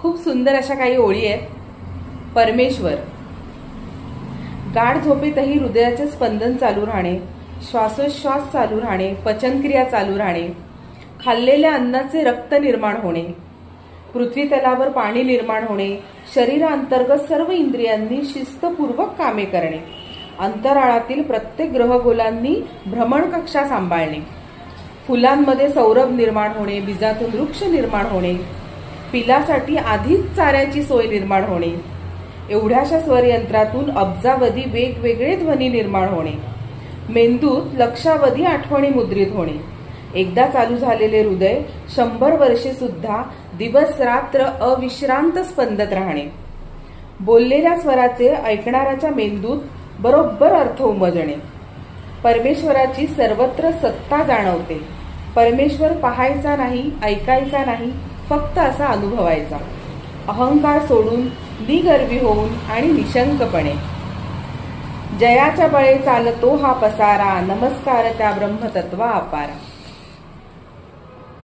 खूप सुंदर अशा काही ओळी आहेत. परमेश्वर. गाढ झोपेतही हृदयाचे स्पंदन चालू राहणे, श्वासोच्छ्वास चालू राहणे, पचनक्रिया चालू राहणे, खाल्लेल्या अन्नाचे रक्त निर्माण होणे, पृथ्वी तलावर पाणी निर्माण होणे, शरीरांतर्गत सर्व इंद्रियांनी शिस्तपूर्वक कामे करणे, अंतराळातील प्रत्येक ग्रहगोलांनी भ्रमण कक्षा सांभाळणे, फुलांमध्ये सौरभ निर्माण होणे, बीजातून वृक्ष निर्माण होणे, पिलासाठी आधीच चाऱ्याची सोय निर्माण होणे, एवढ्याशा स्वरयंत्रातून अब्जावधी वेगवेगळे ध्वनी निर्माण होणे, मेंदूत लक्षावधी आठवणी मुद्रित होणे, एकदा चालू झालेले हृदय 100 वर्षे सुद्धा दिवस रात्र अविश्रांत स्पंदत राहणे, बोललेल्या स्वराचे ऐकणाऱ्याच्या मेंदूत बरोबर अर्थ उमजणे, परमेश्वराची सर्वत्र सत्ता जाणवते. परमेश्वर पाहायचा नाही, ऐकायचा नाही, फक्त असा अनुभवायचा. अहंकार सोडून निगर्वी होऊन आणि निशंकपणे. जयाच्या बळे चालतो हा पसारा, नमस्कार त्या ब्रह्मतत्वा अपारा.